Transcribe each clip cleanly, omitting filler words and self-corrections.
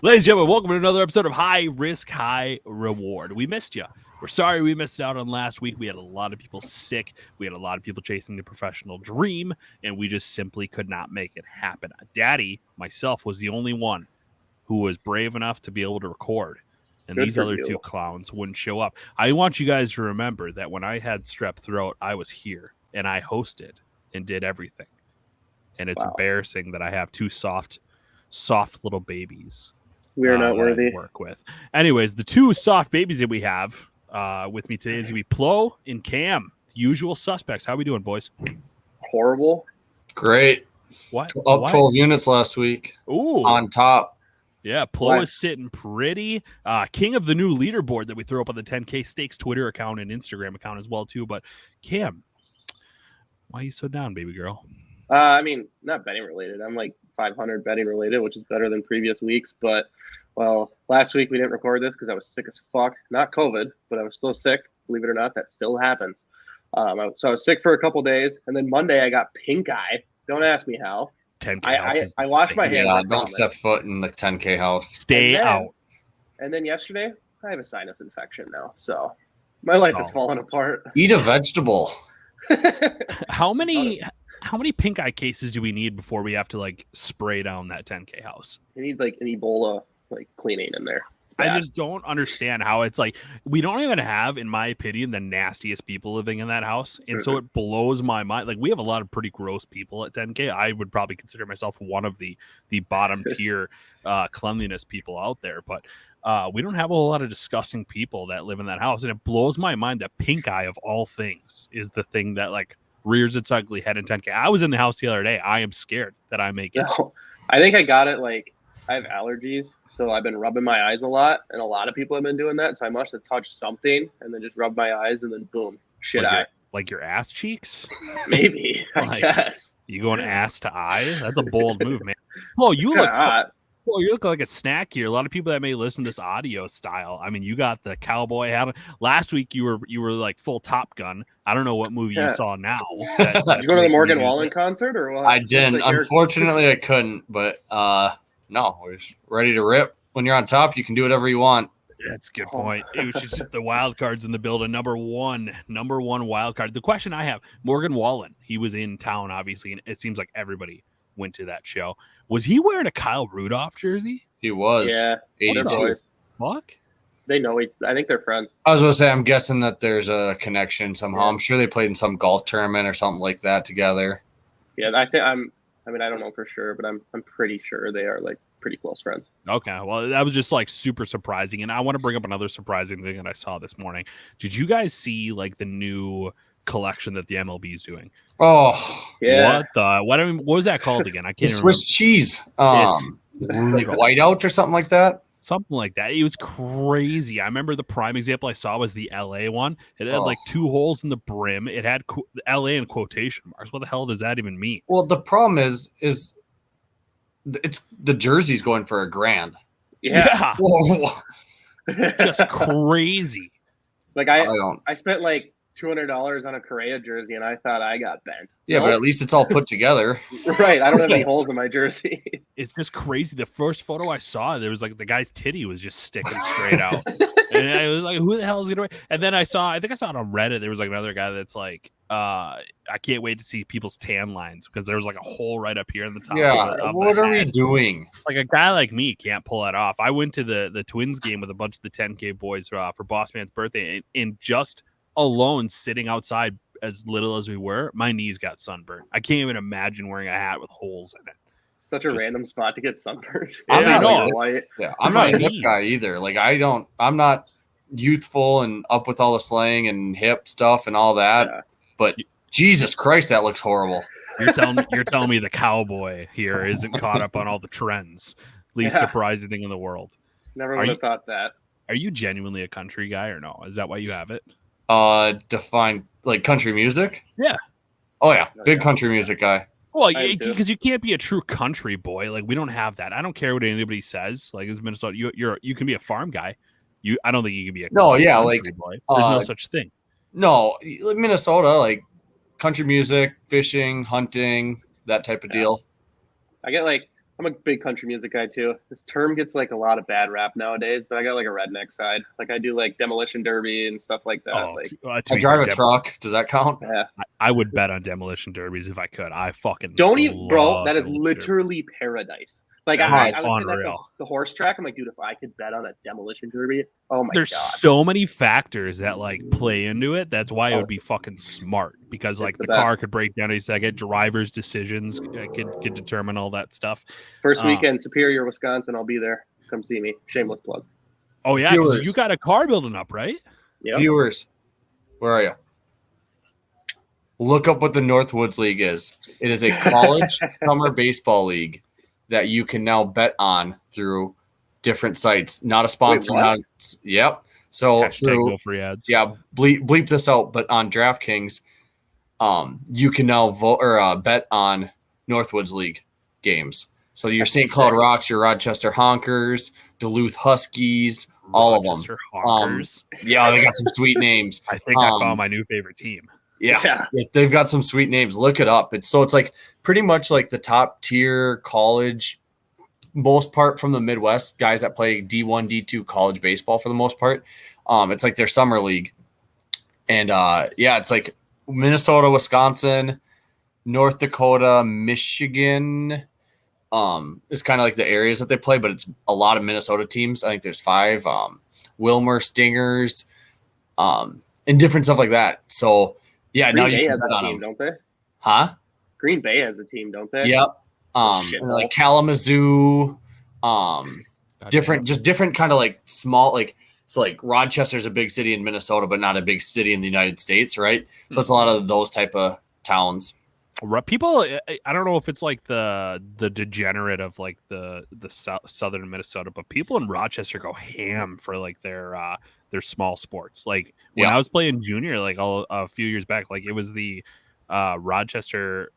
Ladies and gentlemen, welcome to another episode of High Risk, High Reward. We missed you. We're sorry we missed out on last week. We had a lot of people sick. We had a lot of people chasing the professional dream, and we just simply could not make it happen. Daddy, myself, was the only one who was brave enough to be able to record, and these other two clowns wouldn't show up. I want you guys to remember that when I had strep throat, I was here, and I hosted and did everything. And it's embarrassing that I have two soft little babies. We are not worthy. Work with. Anyways, the two soft babies that we have with me today is going to be Ploh and Cam. Usual suspects. How are we doing, boys? Horrible. Great. What? Up 12 units last week. Ooh. On top. Yeah, Ploh is sitting pretty. King of the new leaderboard that we throw up on the 10K Stakes Twitter account and Instagram account as well, too. But, Cam, why are you so down, baby girl? I mean, not betting related. I'm like 500 betting related, which is better than previous weeks. But, well, last week we didn't record this because I was sick as fuck. Not COVID, but I was still sick. Believe it or not, that still happens. So I was sick for a couple days. And then Monday I got pink eye. Don't ask me how. 10K I washed my hands. Yeah, don't step foot in the 10K house. Stay out. And then yesterday, I have a sinus infection now. So my life is falling apart. Eat a vegetable. How many pink eye cases do we need before we have to like spray down that 10K house? You need like an Ebola like cleaning in there. I just don't understand how it's like we don't even have, in my opinion, the nastiest people living in that house. And so it blows my mind. Like we have a lot of pretty gross people at 10K. I would probably consider myself one of the bottom tier cleanliness people out there. But we don't have a whole lot of disgusting people that live in that house. And it blows my mind that pink eye of all things is the thing that like rears its ugly head in 10K. I was in the house the other day. I am scared that I may get it. I think I got it like I have allergies, so I've been rubbing my eyes a lot, and a lot of people have been doing that. So I must have touched something and then just rubbed my eyes, and then boom, shit eye. Like your ass cheeks? Maybe, I guess. You going ass to eye? That's a bold move, man. Well, you look hot. Well, you look like a snack here. A lot of people that may listen to this audio style. I mean, you got the cowboy hat. Last week you were like full Top Gun. I don't know what movie you saw now. Did you go to the Morgan Wallen concert or what? I didn't. Unfortunately, I couldn't. But no, we're just ready to rip. When you're on top, you can do whatever you want. That's a good point. It was just the wild cards in the building. Number one wild card. The question I have: Morgan Wallen. He was in town, obviously, and it seems like everybody went to that show. Was he wearing a Kyle Rudolph jersey? He was. Yeah, 82. Fuck. They know. I think they're friends. I was going to say, I'm guessing that there's a connection somehow. Yeah. I'm sure they played in some golf tournament or something like that together. Yeah, I don't know for sure, but I'm pretty sure they are like pretty close friends. Okay, well, that was just like super surprising, and I want to bring up another surprising thing that I saw this morning. Did you guys see like the new collection that the MLB is doing? Oh, yeah. What was that called again? I can't remember. Swiss cheese. Whiteout or something like that. Something like that. It was crazy. I remember the prime example I saw was the LA one. It had like two holes in the brim. It had LA in quotation marks. What the hell does that even mean? Well, the problem is it's the jersey's going for $1,000. Yeah. Just crazy. Like I spent like $200 on a Correa jersey, and I thought I got bent. Yeah, but at least it's all put together. Right. I don't have any holes in my jersey. It's just crazy. The first photo I saw, there was like the guy's titty was just sticking straight out. And I was like, who the hell is going to – and then I think I saw it on Reddit. There was like another guy that's like, I can't wait to see people's tan lines because there's like a hole right up here in the top. Yeah, what are we doing? Like a guy like me can't pull that off. I went to the Twins game with a bunch of the 10K boys for Boss Man's birthday, and just alone sitting outside as little as we were, my knees got sunburned. I can't even imagine wearing a hat with holes in it. Such a random spot to get sunburned. I'm not a hip guy either. Like I'm not youthful and up with all the slang and hip stuff and all that. Yeah. But Jesus Christ, that looks horrible. You're telling me the cowboy here isn't caught up on all the trends. Least surprising thing in the world. Never would have thought that. Are you genuinely a country guy or no? Is that why you have it? Define like country music? Yeah. Oh yeah, big country music guy. Well, because you can't be a true country boy. Like we don't have that. I don't care what anybody says. Like as Minnesota, you can be a farm guy. I don't think you can be a country boy. There's no such thing. No, Minnesota, like country music, fishing, hunting, that type of deal. I get like I'm a big country music guy too. This term gets like a lot of bad rap nowadays, but I got like a redneck side. Like I do like Demolition Derby and stuff like that. I drive a truck. Does that count? Yeah. I would bet on Demolition Derbies if I could. I fucking don't even, bro. That is literally paradise. Like I was sitting at the horse track. I'm like, dude, if I could bet on a Demolition Derby, oh my god. There's so many factors that like play into it. That's why it would be fucking smart because like the car could break down a second. Drivers' decisions could determine all that stuff. First weekend, Superior, Wisconsin. I'll be there. Come see me. Shameless plug. Oh yeah, because you got a car building up, right? Yeah. Viewers, where are you? Look up what the Northwoods League is. It is a college summer baseball league that you can now bet on through different sites. Not a sponsor. Yep. So no free ads. Yeah, bleep this out. But on DraftKings, you can now vote or bet on Northwoods League games. So your St. Cloud Rocks, your Rochester Honkers, Duluth Huskies, all of them. Honkers. Yeah, they got some sweet names. I think I found my new favorite team. Yeah, they've got some sweet names. Look it up. It's like pretty much like the top tier college, most part from the Midwest, guys that play D1, D2 college baseball for the most part. It's like their summer league. And it's like Minnesota, Wisconsin, North Dakota, Michigan is kind of like the areas that they play, but it's a lot of Minnesota teams. I think there's 5, Wilmer Stingers, and different stuff like that. So yeah, Green now Bay you has a team, don't they? Huh? Green Bay has a team, don't they? Yep. Like Kalamazoo, different kind of like small, like, so like Rochester's a big city in Minnesota, but not a big city in the United States, right? So it's a lot of those type of towns. People, I don't know if it's like the degenerate of like the southern Minnesota, but people in Rochester go ham for like their small sports. Like when I was playing junior, like a few years back, like it was the Rochester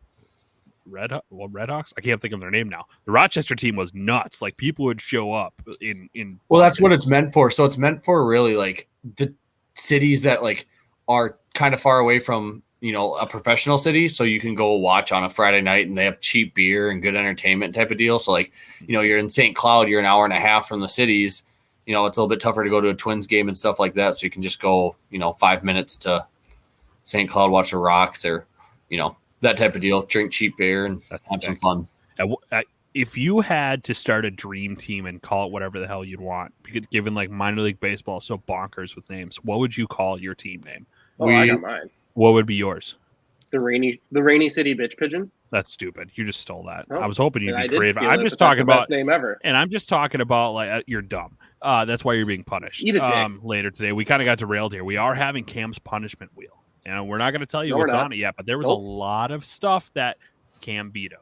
Redhawks. I can't think of their name now. The Rochester team was nuts. Like people would show up in. Well, that's what it's meant for. So it's meant for really like the cities that like are kind of far away from, a professional city. So you can go watch on a Friday night and they have cheap beer and good entertainment type of deal. So like, you're in St. Cloud, you're an hour and a half from the cities. It's a little bit tougher to go to a Twins game and stuff like that. So you can just go, 5 minutes to St. Cloud, watch the Rocks or, that type of deal, drink cheap beer and have some fun. If you had to start a dream team and call it whatever the hell you'd want, given like minor league baseball so bonkers with names, what would you call your team name? I got mine. What would be yours? The Rainy City Bitch Pigeons. That's stupid. You just stole that. Oh, I was hoping you'd be creative. I'm just talking about best name ever. And I'm just talking about like you're dumb. That's why you're being punished. Eat a dick. Later today. We kind of got derailed here. We are having Cam's punishment wheel. And we're not going to tell you what's on it yet, but there was a lot of stuff that Cam vetoed.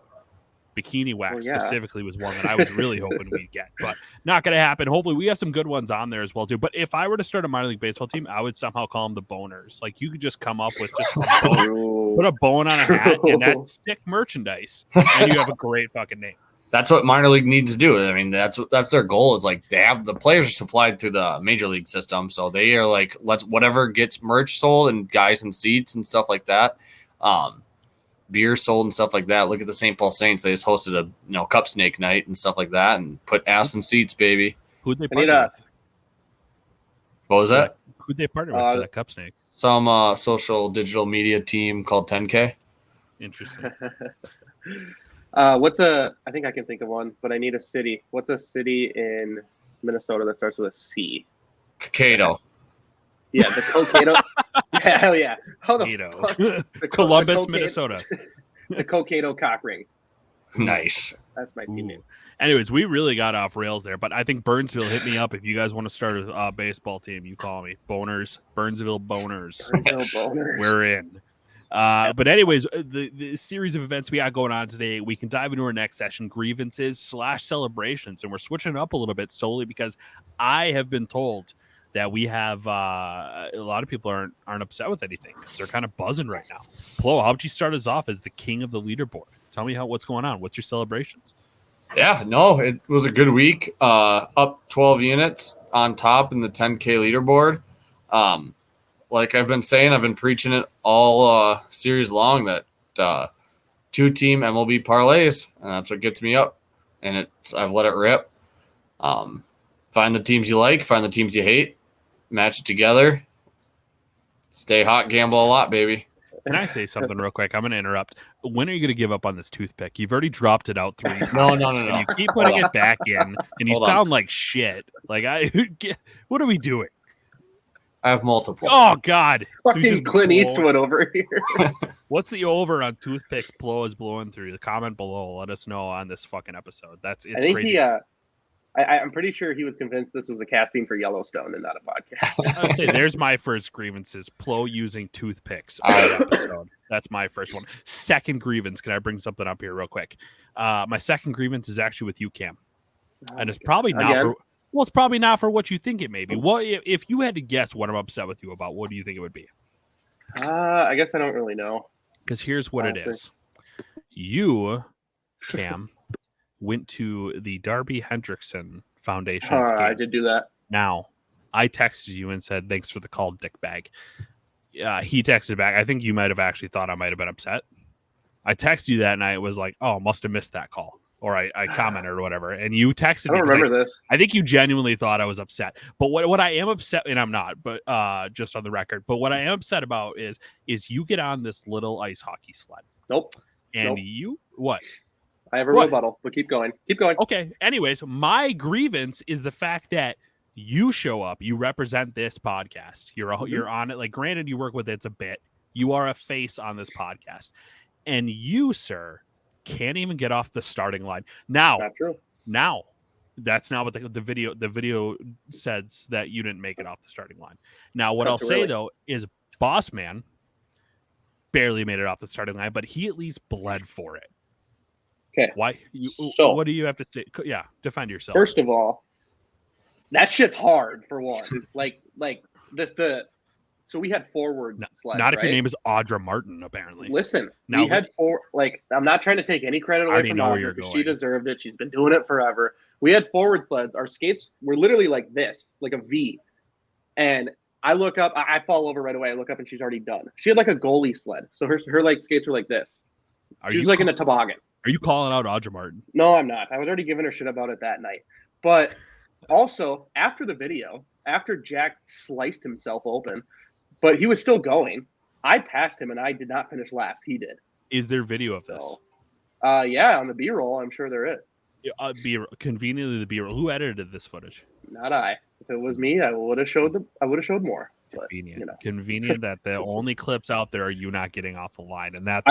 Bikini wax specifically was one that I was really hoping we'd get, but not going to happen. Hopefully we have some good ones on there as well too. But if I were to start a minor league baseball team, I would somehow call them the Boners. Like you could just come up with just put a bone on a hat and that's sick merchandise, and you have a great fucking name. That's what minor league needs to do. I mean, that's their goal is like they have the players are supplied through the major league system. So they are like, let's whatever gets merch sold and guys and seats and stuff like that. Beer sold and stuff like that. Look at the St. Paul Saints. They just hosted a cup snake night and stuff like that and put ass in seats, baby. Who'd they partner with? What was that? Who'd they partner with for that cup snake? Some social digital media team called 10K. Interesting. I think I can think of one, but I need a city. What's a city in Minnesota that starts with a C? Cokato. Yeah, the Cokato. Yeah, hell yeah. Columbus, Minnesota. The Cokato Cock Rings. Nice. That's my team name. Anyways, we really got off rails there, but I think Burnsville hit me up. If you guys want to start a baseball team, you call me. Boners. Burnsville Boners. We're in. But anyways, the series of events we got going on today, we can dive into our next session, grievances / celebrations. And we're switching it up a little bit solely because I have been told that we have a lot of people aren't upset with anything. They're kind of buzzing right now. Ploh, how would you start us off as the king of the leaderboard? Tell me what's going on. What's your celebrations? Yeah, no, it was a good week. Up 12 units on top in the 10K leaderboard. Like I've been saying, I've been preaching it all series long that 2-team MLB parlays, and that's what gets me up and I've let it rip. Find the teams you like, find the teams you hate, match it together. Stay hot, gamble a lot, baby. Can I say something real quick? I'm going to interrupt. When are you going to give up on this toothpick? You've already dropped it out 3 times. No. And you keep putting it back in, and you sound like shit. Like, what are we doing? I have multiple. Oh, God. Fucking Clint Eastwood over here. What's the over on toothpicks Ploh is blowing through? The comment below. Let us know on this fucking episode. It's I think crazy. I'm pretty sure he was convinced this was a casting for Yellowstone and not a podcast. I would say there's my first grievances. Ploh using toothpicks on the episode. That's my first one. Second grievance. Can I bring something up here real quick? My second grievance is actually with you, Cam. And it's probably not it's probably not for what you think it may be. What if you had to guess what I'm upset with you about? What do you think it would be? I guess I don't really know. Because here's what it is. You, Cam, went to the Darby Hendrickson Foundation. I did do that. Now, I texted you and said, thanks for the call, dickbag. He texted back. I think you might have actually thought I might have been upset. I texted you that night. Was like, oh, must have missed that call. Or I commented or whatever. And you texted me. I don't remember this. I think you genuinely thought I was upset. But what I am upset, and I'm not, but just on the record, but what I am upset about is you get on this little ice hockey sled. Nope. And you, what? I have a rebuttal, but keep going. Keep going. Okay. Anyways, my grievance is the fact that you show up, you represent this podcast. You're on it. Like, granted, you work with it's a bit. You are a face on this podcast. And you, sir, can't even get off the starting line. Now, not true. Now, that's not what the video says, that you didn't make it off the starting line. Now, what I'll say though is Boss Man barely made it off the starting line, but he at least bled for it. Okay. Why? So, what do you have to say? Yeah, defend yourself. First of all, that shit's hard for one. like this So we had forward sleds. Not if your name is Audra Martin, apparently. Listen, we had I'm not trying to take any credit away from Audra because she deserved it. She's been doing it forever. We had forward sleds. Our skates were literally like this, like a V. And I look up, I fall over right away. I look up and she's already done. She had like a goalie sled. So her like skates were like this. She was like in a toboggan. Are you calling out Audra Martin? No, I'm not. I was already giving her shit about it that night. But also, after the video, after Jack sliced himself open, but he was still going, I passed him and I did not finish last. He did. Is there video of this? So, yeah, on the B-roll, I'm sure there is. Conveniently, the B-roll. Who edited this footage? Not I. If it was me, I would have showed more. But, Convenient that the only clips out there are you not getting off the line, and that's.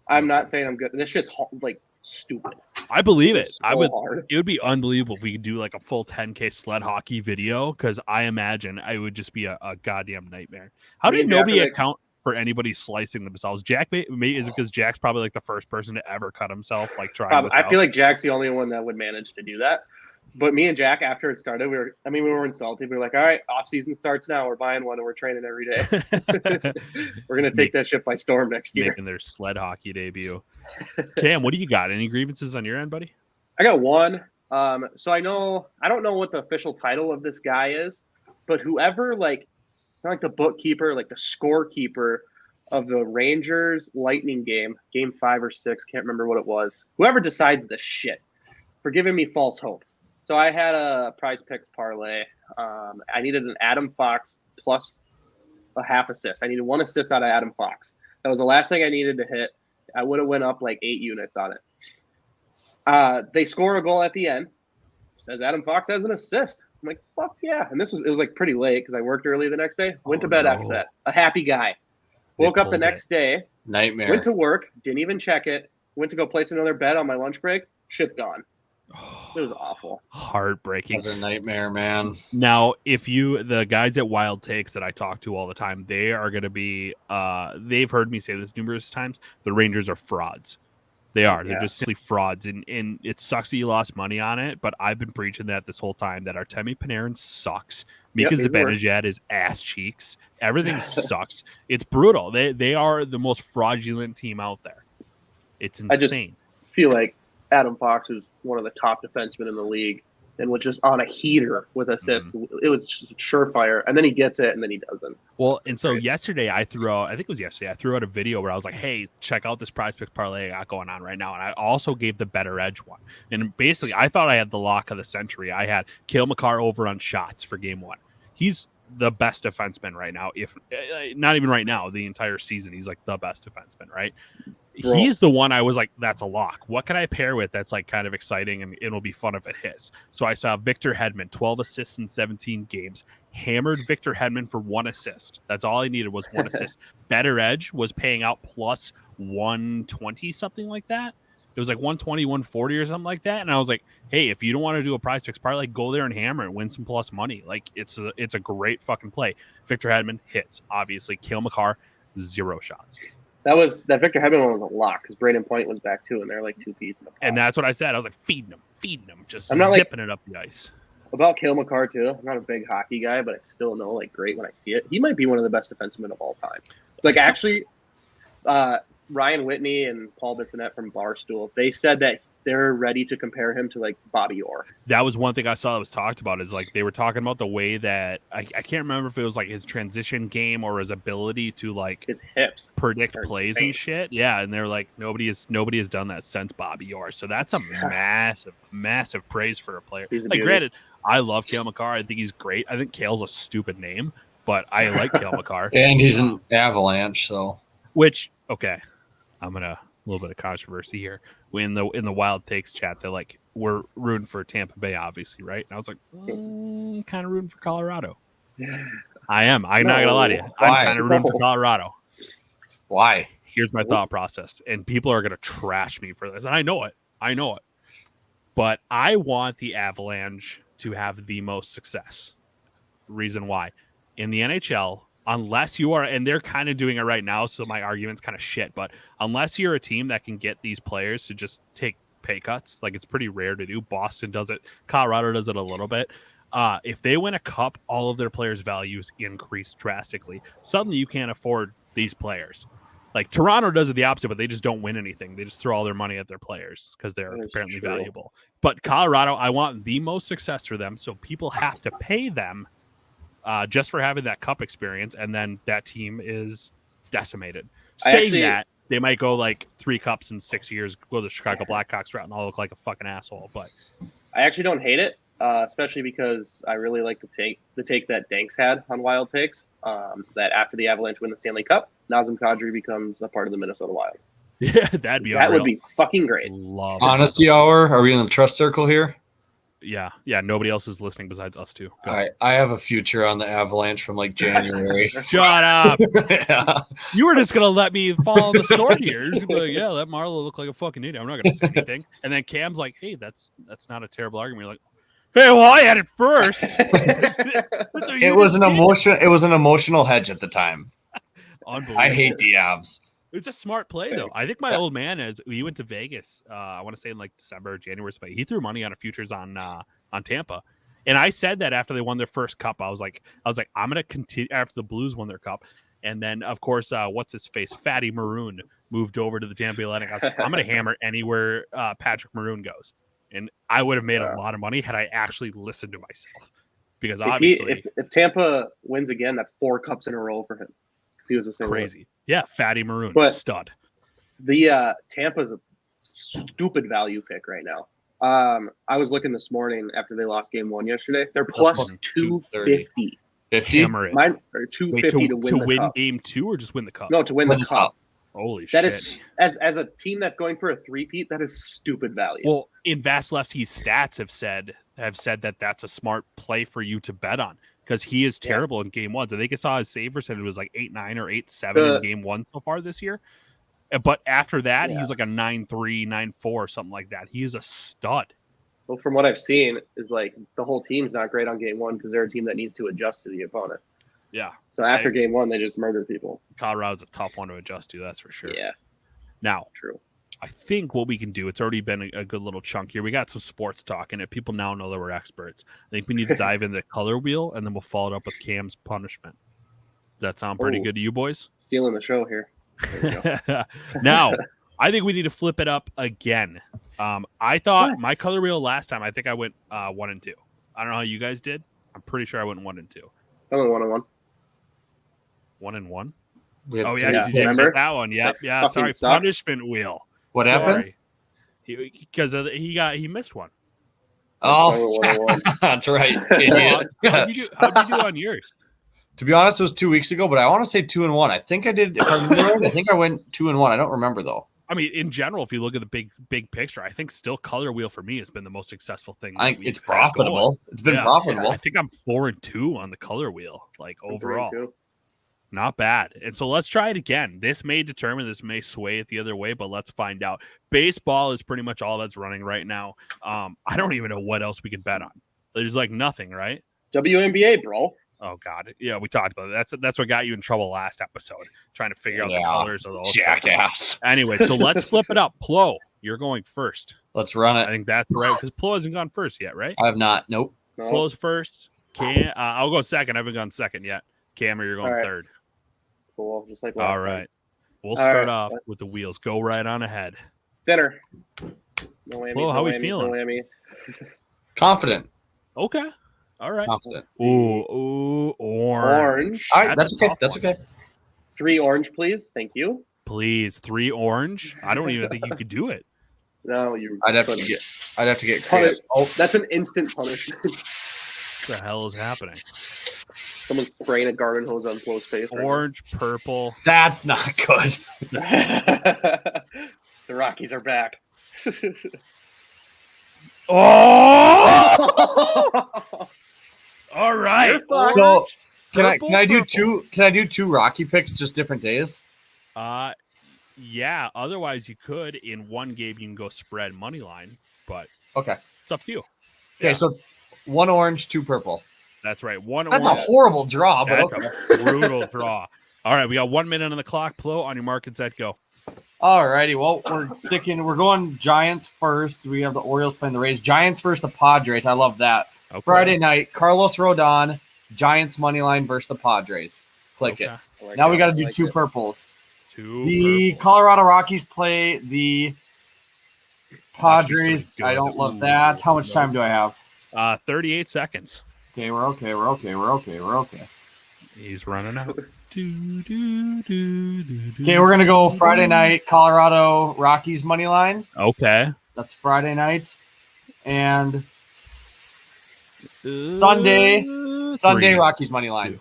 I'm not saying I'm good. This shit's like stupid. I believe it. Hard. It would be unbelievable if we could do like a full 10K sled hockey video, because I imagine it would just be a goddamn nightmare. How did nobody account for anybody slicing themselves? Jack is it because Jack's probably like the first person to ever cut himself, like trying. I feel like Jack's the only one that would manage to do that. But me and Jack, after it started, we were insulted. We were like, all right, off season starts now. We're buying one and we're training every day. We're going to take that shit by storm next year. Making their sled hockey debut. Cam, what do you got? Any grievances on your end, buddy? I got one. So I don't know what the official title of this guy is, but whoever, it's not like the bookkeeper, like the scorekeeper of the Rangers Lightning game 5 or 6, can't remember what it was. Whoever decides this shit for giving me false hope. So I had a Prize Picks parlay. I needed an Adam Fox plus a half assist. I needed 1 assist out of Adam Fox. That was the last thing I needed to hit. I would have went up like 8 units on it. They score a goal at the end. It says Adam Fox has an assist. I'm like, fuck yeah. And it was like pretty late because I worked early the next day. Went to bed after that. A happy guy. Woke up the next day. Nightmare. Went to work. Didn't even check it. Went to go place another bet on my lunch break. Shit's gone. It was awful. Heartbreaking. It was a nightmare, man. Now, the guys at Wild Takes that I talk to all the time, they are going to be, they've heard me say this numerous times, the Rangers are frauds. They are. They're just simply frauds. And it sucks that you lost money on it, but I've been preaching that this whole time, that Artemi Panarin sucks. Mika Zibanejad is ass cheeks. Everything sucks. It's brutal. They are the most fraudulent team out there. It's insane. I just feel like Adam Fox is one of the top defensemen in the league, and was just on a heater with assist. It was just surefire, and then he gets it, and then he doesn't. Well, and so yesterday I threw out a video where I was like, hey, check out this prize pick parlay I got going on right now. And I also gave the better edge one. And basically I thought I had the lock of the century. I had Cale Makar over on shots for game 1. He's the best defenseman right now. If not even right now, the entire season, he's like the best defenseman, right? Bro. He's the one I was like, that's a lock. What can I pair with that's like kind of exciting and it'll be fun if it hits? So I saw Victor Hedman, 12 assists in 17 games, hammered Victor Hedman for 1 assist. That's all I needed was 1 assist. Better Edge was paying out plus 120, something like that. It was like 120, 140 or something like that. And I was like, hey, if you don't want to do a prize fix parlay, go there and hammer and win some plus money. Like it's a great fucking play. Victor Hedman hits, obviously. Cale Makar, 0 shots. That Victor Hedman one was a lock because Braden Point was back too, and they're like 2 peas in the pot. And that's what I said. I was like, feeding him, just zipping it up the ice. About Cale Makar too. I'm not a big hockey guy, but I still know like great when I see it. He might be one of the best defensemen of all time. Like actually, Ryan Whitney and Paul Bissonnette from Barstool, they said that they're ready to compare him to like Bobby Orr. That was one thing I saw that was talked about is like they were talking about the way that I can't remember if it was like his transition game or his ability to like his hips predict plays and shit. Yeah, and they're like nobody has done that since Bobby Orr. So that's a massive praise for a player. Like granted, I love Cale Makar. I think he's great. I think Cale's a stupid name, but I like Cale Makar. And he's an Avalanche, so okay. I'm gonna a little bit of controversy here. In the Wild Takes chat, they're like, we're rooting for Tampa Bay, obviously, right? And I was like, kind of rooting for Colorado. I am. I'm not gonna lie to you. I'm kind of rooting for Colorado. Why? Here's my thought process, and people are gonna trash me for this, and I know it. But I want the Avalanche to have the most success. Reason why? In the NHL, unless you are, and they're kind of doing it right now, so my argument's kind of shit, but unless you're a team that can get these players to just take pay cuts, like it's pretty rare to do. Boston does it. Colorado does it a little bit. If they win a cup, all of their players' values increase drastically. Suddenly you can't afford these players. Like Toronto does it the opposite, but they just don't win anything. They just throw all their money at their players because they're apparently valuable. But Colorado, I want the most success for them, so people have to pay them just for having that cup experience, and then that team is decimated. That, they might go like 3 cups in 6 years, go the Chicago Blackhawks route, and I'll look like a fucking asshole. But I actually don't hate it, especially because I really like the take that Danks had on Wild Takes, that after the Avalanche win the Stanley Cup, Nazem Kadri becomes a part of the Minnesota Wild. Yeah, that would be fucking great. Love Honesty hour. Are we in the trust circle here? Yeah. Nobody else is listening besides us two. All right, I have a future on the Avalanche from like January. Shut up! Yeah. You were just gonna let me fall on the sword here. You're just gonna be like, yeah, let Marlow look like a fucking idiot. I'm not gonna say anything. And then Cam's like, hey, that's not a terrible argument. You're like, hey, well, I had it first. It was an emotional hedge at the time. Unbelievable. I hate the Avs. It's a smart play, though. I think my old man, he went to Vegas, I want to say in like December or January, but he threw money on a futures on Tampa. And I said that after they won their first cup, I was like, I'm going to continue after the Blues won their cup. And then, of course, what's his face? Fatty Maroon moved over to the Tampa Bay Lightning. I was like, I'm going to hammer anywhere Patrick Maroon goes. And I would have made a lot of money had I actually listened to myself. Because obviously, if Tampa wins again, that's 4 cups in a row for him. He was crazy. Yeah, Fatty Maroon, stud. The Tampa's a stupid value pick right now. I was looking this morning after they lost game 1 yesterday. They're plus 250. 50? Mine are 250 to win the cup. Game 2 or just win the cup? No, to win the cup. Holy that shit. Is as a team that's going for a three-peat, that is stupid value. Well, in Vasilevsky's stats have said that that's a smart play for you to bet on. Because he is terrible in game 1s. I think I saw his save percentage was like 8.9 or 8.7 in game 1 so far this year. But after that, he's like a 9.3, 9.4, something like that. He is a stud. Well, from what I've seen, is like the whole team's not great on game 1 because they're a team that needs to adjust to the opponent. Yeah. So after game 1, they just murder people. Colorado's a tough one to adjust to, that's for sure. Yeah. Now, true. I think what we can do, it's already been a good little chunk here. We got some sports talk in it. People now know that we're experts. I think we need to dive into the color wheel, and then we'll follow it up with Cam's punishment. Does that sound pretty good to you boys? Stealing the show here. Now, I think we need to flip it up again. I thought What? my color wheel last time, I think I went 1 and 2. I don't know how you guys did. I'm pretty sure I went 1 and 2. I went 1-1. 1 and 1. We had Oh, yeah, three because you picks. didn't remember? get that one. Yep. That Yeah. fucking Sorry. sucked. Punishment wheel. What happened? Because he missed one. Oh, I went 1-1. that's right. How'd Idiot. you do on yours? To be honest, it was 2 weeks ago, but I want to say 2-1. I think I did. If I remember right, I think I went 2-1. I don't remember though. I mean, in general, if you look at the big picture, I think still color wheel for me has been the most successful thing. I think we've it's had going. profitable. It's been Yeah. profitable. I think I'm 4 and 2 on the color wheel, like overall. 3-2. Not bad. And so let's try it again. This may sway it the other way, but let's find out. Baseball is pretty much all that's running right now. I don't even know what else we could bet on. There's like nothing, right? WNBA, bro. Oh God, yeah, we talked about it. That's what got you in trouble last episode, trying to figure out the Yeah. colors of those. Jackass. Anyway, so let's flip it up. Ploh, you're going first. Let's run I it. think that's right because Ploh hasn't gone first yet, right? I have not. Nope. No. Ploh's first. I'll go second. I haven't gone second yet. Cameron, you're going All right. third. Cool. Just like last All time. right. We'll All start right. off with the wheels. Go right on ahead. Dinner. No whammies. Well, how no we whammies, feeling? No whammies. Confident. Okay. All right. Confident. Ooh, orange. Orange. All right. That's a okay. tough That's one. okay. 3 orange, please. Thank you. Please, 3 orange. I don't even think you could do it. No, you. I'd have to couldn't. get Punish- credit. Oh, That's an instant punishment. What the hell is happening? Someone's spraying a garden hose on Ploh's face. right now. Orange, purple. that's not good. The Rockies are back. Oh! All right. You're fine. So can Purple, I do purple. two? Can I do 2 Rocky picks just different days? Yeah. Otherwise, you could in one game you can go spread money line, but Okay. it's up to you. Okay. Yeah. So 1 orange, 2 purple. That's right. One That's a orange. horrible draw, but That's okay. a brutal draw. All right, we got 1 minute on the clock. Ploh, on your mark and set, go. All righty. Well, we're going Giants first. We have the Orioles playing the Rays. Giants versus the Padres. I love that. Okay. Friday night, Carlos Rodon, Giants money line versus the Padres. Click it. Okay. I like Now we that. got to I do like 2 it. purples. 2 The purple. Colorado Rockies play the Padres. Good. I don't love Ooh, that. How much no. time do I have? 38 seconds. Okay, we're okay. He's running out. Do, do, do, do, do. Okay, we're gonna go Friday night, Colorado Rockies money line. Okay. That's Friday night, and Sunday Three. Rockies money line.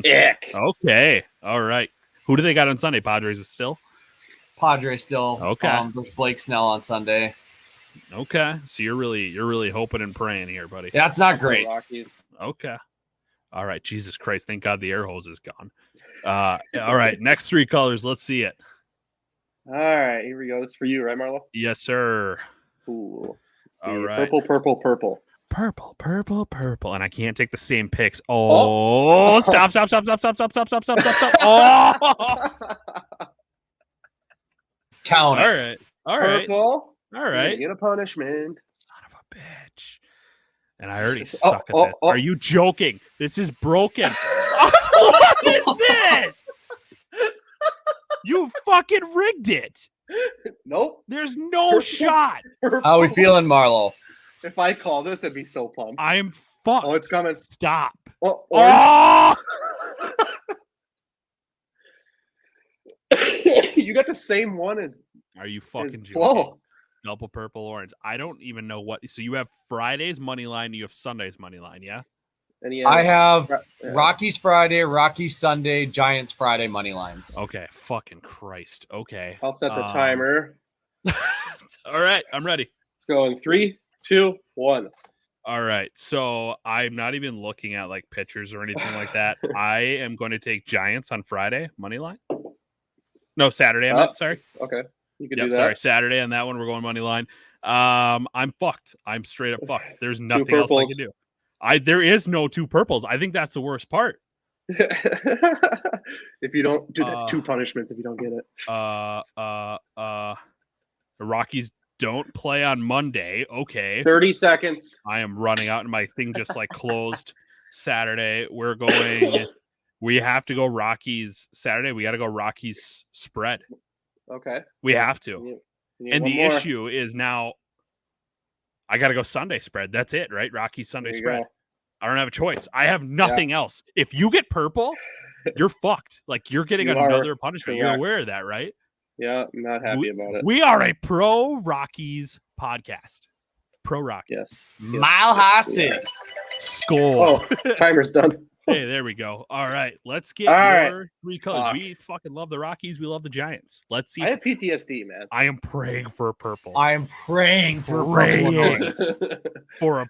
Ick. Okay. All right. Who do they got on Sunday? Padres is still? Padres still. Okay. There's Blake Snell on Sunday. Okay. So you're really hoping and praying here, buddy. That's not great. Rockies. Okay. All right. Jesus Christ. Thank God the air hose is gone. All right. Next 3 colors. Let's see it. All right, here we go. This is for you, right, Marlow? Yes, sir. Ooh. Let's see. All right. Purple. Purple. And I can't take the same picks. Oh, stop. Oh. Count it. All right. Purple. All You right. get a punishment. Son of a bitch. And I already suck at this. oh. Are you joking? This is broken. What is this? You fucking rigged it. Nope. There's no shot. How we feeling, Marlow? If I call this, I'd be so pumped. I'm fucked. Oh, it's coming. Stop. Oh, Oh! you got the same one as Are you fucking joking? Ploh. Double purple orange. I don't even know what. So you have Friday's money line. You have Sunday's money line. Yeah. And he I have yeah. Rockies Friday, Rockies Sunday, Giants Friday money lines. Okay. Fucking Christ. Okay. I'll set the timer. All right. I'm ready. Let's go in 3, 2, 1. All right. So I'm not even looking at like pictures or anything like that. I am going to take Giants on Friday money line. No, Saturday. I meant, sorry. Okay. You can Yep, do that. sorry. Saturday on that one. We're going money line. I'm fucked. I'm straight up fucked. There's nothing else I can do. There is no 2 purples. I think that's the worst part. If you don't, dude, that's 2 punishments if you don't get it. The Rockies don't play on Monday. Okay. 30 seconds. I am running out and my thing just like closed. Saturday. We're going. We have to go Rockies Saturday. We got to go Rockies spread. Okay. We have to. And the issue is now I got to go Sunday spread. That's it, right? Rockies Sunday spread. Go. I don't have a choice. I have nothing else. If you get purple, you're fucked. Like, you're getting another punishment. Correct. You're aware of that, right? Yeah, I'm not happy about it. We are a pro Rockies podcast. Pro Rockies. Yes. Mile High City. Skull. Oh, timer's done. Hey, there we go. All right, let's get your three colors. Fuck. We fucking love the Rockies. We love the Giants. Let's see. I have PTSD, man. I am praying for a purple. I am praying for a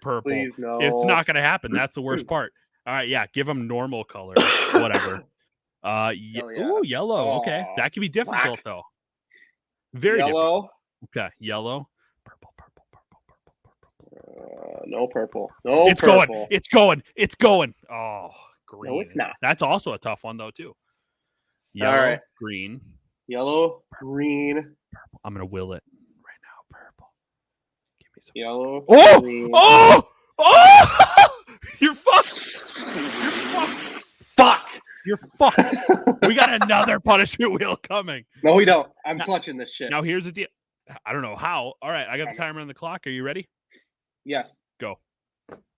purple. Please, no. It's not going to happen. That's the worst part. All right, yeah, give them normal colors. Whatever. Ooh, yellow. Okay, that can be difficult though. Very yellow. Difficult. Okay, yellow. Purple. No purple. No, it's purple. It's going. Oh, green. No, it's not. That's also a tough one though too. Yellow, all right. Green. Yellow, green. Purple. I'm gonna will it right now. Purple. Give me some. Yellow. Oh! Green. Oh! You're fucked. Fuck. You're fucked. We got another punishment wheel coming. No, we don't. I'm clutching this shit. Now here's the deal. I don't know how. All right, I got the timer on the clock. Are you ready? Yes. Go.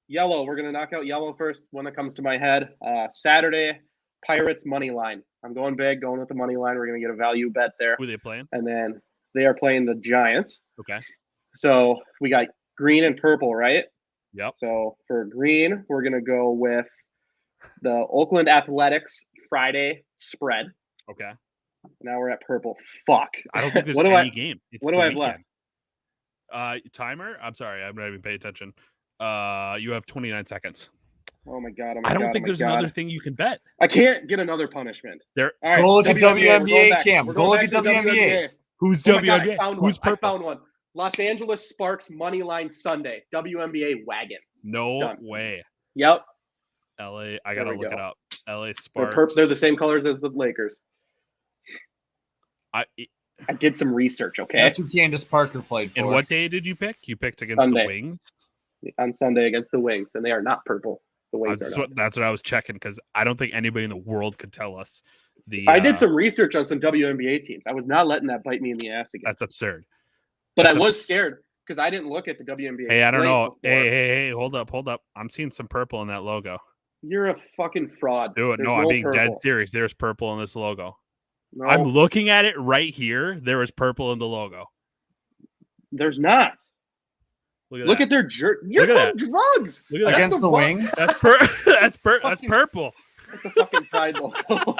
Yellow. We're gonna knock out yellow first. One that comes to my head. Saturday, Pirates money line. I'm going big, going with the money line. We're gonna get a value bet there. Who are they playing? And then they are playing the Giants. Okay. So we got green and purple, right? Yep. So for green, we're gonna go with the Oakland Athletics Friday spread. Okay. Now we're at purple. Fuck. I don't think there's any game. What do I have left? Timer? I'm sorry. I'm not even paying attention. You have 29 seconds. Oh my God. I don't think there's another thing you can bet. I can't get another punishment. There. All right, go look at WNBA, Cam. Go look at WNBA. Who's WNBA? Who's purple? I found one. Los Angeles Sparks money line Sunday. WNBA wagon. No Done. way. Yep. LA. I gotta look it up. LA Sparks. They're the same colors as the Lakers. I did some research, okay? That's who Candace Parker played for. And what day did you pick? You picked against Sunday. The Wings? On Sunday against the Wings, and they are not purple. The Wings are not. That's what I was checking, because I don't think anybody in the world could tell us. I did some research on some WNBA teams. I was not letting that bite me in the ass again. That's absurd. But I was scared because I didn't look at the WNBA. Hey, I don't know. Hey, hold up. I'm seeing some purple in that logo. You're a fucking fraud. Do it. No, I'm being dead serious. There's purple in this logo. No. I'm looking at it right here. There is purple in the logo. There's not. Look at their jerk. You're on drugs. Against the Wings. That's purple. That's purple. That's a fucking pride logo.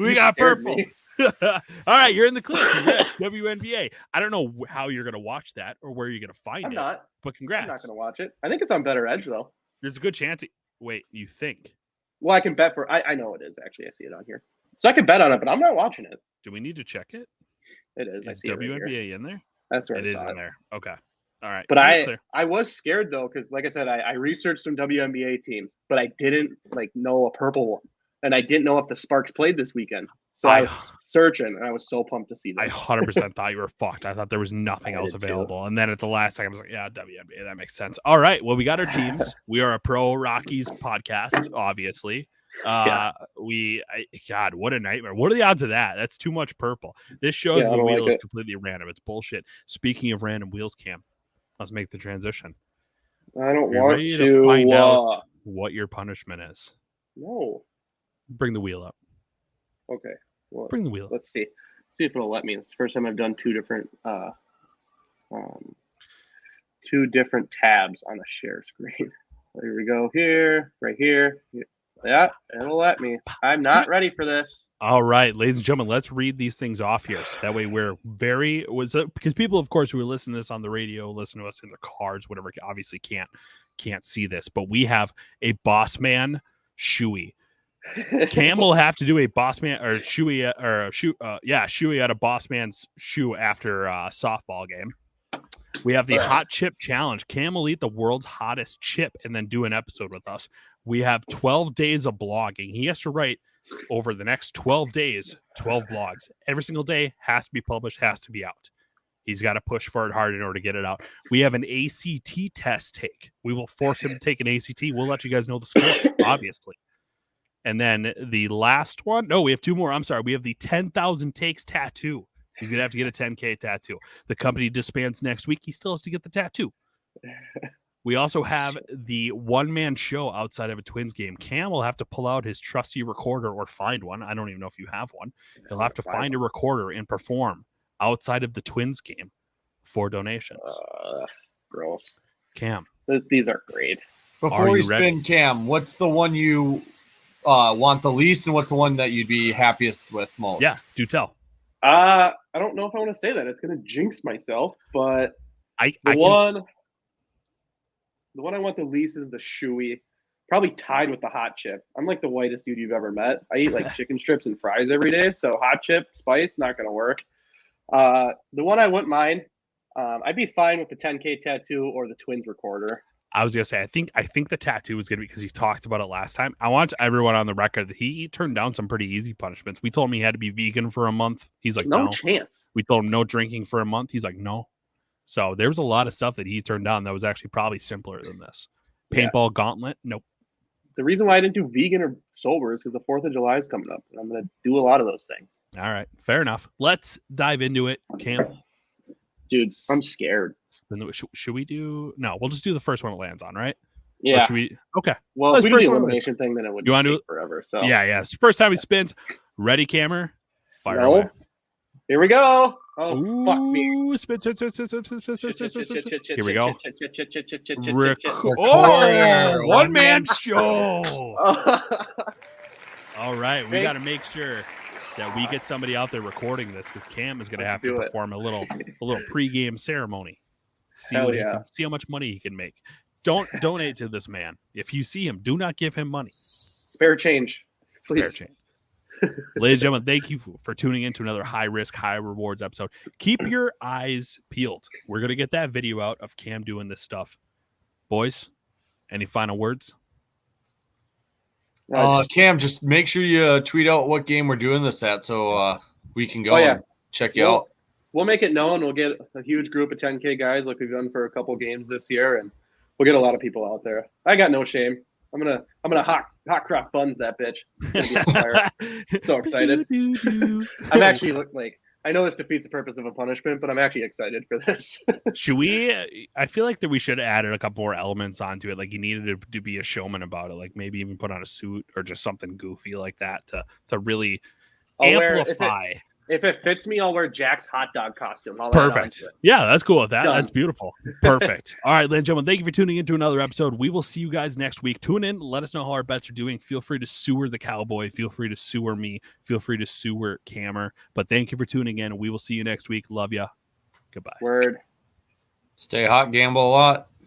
We got purple. All right, you're in the clear. Congrats, WNBA. I don't know how you're going to watch that or where you're going to find it. I'm not. But congrats. I'm not going to watch it. I think it's on Better Edge, though. There's a good chance. Wait, you think? Well, I can bet for. I know it is, actually. I see it on here. So I can bet on it, but I'm not watching it. Do we need to check it? It is. Is WNBA in there? That's right. It is in there. Okay. All right. But I was scared, though, because, like I said, I researched some WNBA teams, but I didn't know a purple one. And I didn't know if the Sparks played this weekend. So I was searching, and I was so pumped to see that. I 100% thought you were fucked. I thought there was nothing else available. Too. And then at the last second, I was like, yeah, WNBA, that makes sense. All right. Well, we got our teams. We are a pro Rockies podcast, obviously. God, what a nightmare. What are the odds of that? That's too much purple. This shows the wheel is completely random. It's bullshit. Speaking of random wheels, Cam, let's make the transition. I don't want to find out what your punishment is. No. Bring the wheel up. Okay. Well, bring the wheel up. Let's see. See if it'll let me. It's the first time I've done two different tabs on a share screen. Here we go. Here, right here. Yeah, it'll let me. I'm not ready for this. All right, ladies and gentlemen, let's read these things off here. So that way we're because people, of course, who are listening to this on the radio, listen to us in their cars, whatever, obviously can't see this. But we have a Boss Man shoey. Cam will have to do a Boss Man or shoey shoey out of Boss Man's shoe after a softball game. We have the hot chip challenge. Cam will eat the world's hottest chip and then do an episode with us. We have 12 days of blogging. He has to write over the next 12 days, 12 blogs. Every single day has to be published, has to be out. He's got to push for it hard in order to get it out. We have an ACT test take. We will force him to take an ACT. We'll let you guys know the score, obviously. And then the last one. No, we have two more. I'm sorry. We have the 10,000 takes tattoo. He's going to have to get a 10K tattoo. The company disbands next week. He still has to get the tattoo. We also have the one-man show outside of a Twins game. Cam will have to pull out his trusty recorder or find one. I don't even know if you have one. He'll have to find a recorder and perform outside of the Twins game for donations. Gross. Cam. These are great. Before we spin, Cam, what's the one you want the least, and what's the one that you'd be happiest with most? Yeah, do tell. I don't know if I want to say that. It's going to jinx myself, but the one I want the least is the Shoey. Probably tied with the hot chip. I'm like the whitest dude you've ever met. I eat like chicken strips and fries every day, so hot chip, spice, not going to work. The one I wouldn't mind, I'd be fine with the 10K tattoo or the Twins recorder. I was gonna say, I think the tattoo was gonna be because he talked about it last time. I want everyone on the record that he turned down some pretty easy punishments. We told him he had to be vegan for a month. He's like, no chance. We told him no drinking for a month. He's like, no. So there was a lot of stuff that he turned down that was actually probably simpler than this. Paintball gauntlet, nope. The reason why I didn't do vegan or sober is because the 4th of July is coming up, and I'm gonna do a lot of those things. All right, fair enough. Let's dive into it, Cam. Dude, I'm scared. Should we do? No, we'll just do the first one it lands on, right? Yeah. Or should we? Okay. Well, if we do the elimination thing, then it would take forever. So yeah. It's the first time he spins. Ready, Cammer? Fire away. Here we go. Oh, ooh, fuck me. Spin. Here we go. One-man show. All right, we got to make sure that we get somebody out there recording this because Cam is going to have to perform a little pregame ceremony. See how much money he can make. Don't donate to this man. If you see him, do not give him money. Spare change, please. Spare change. Ladies and gentlemen, thank you for tuning in to another high risk, high rewards episode. Keep your eyes peeled. We're going to get that video out of Cam doing this stuff. Boys, any final words? Cam, just make sure you tweet out what game we're doing this at so we can go and check you out. We'll make it known. We'll get a huge group of 10K guys like we've done for a couple games this year, and we'll get a lot of people out there. I got no shame. I'm gonna hot cross buns that bitch. So excited. I'm actually like, I know this defeats the purpose of a punishment, but I'm actually excited for this. Should we? I feel like that we should have added a couple more elements onto it. Like you needed to be a showman about it. Like maybe even put on a suit or just something goofy like that to really amplify. If it fits me, I'll wear Jack's hot dog costume. Perfect. Yeah, that's cool with that. Done. That's beautiful. Perfect. All right, ladies and gentlemen, thank you for tuning in to another episode. We will see you guys next week. Tune in. Let us know how our bets are doing. Feel free to sewer the cowboy. Feel free to sewer me. Feel free to sewer Cammer. But thank you for tuning in. We will see you next week. Love ya. Goodbye. Word. Stay hot, gamble a lot.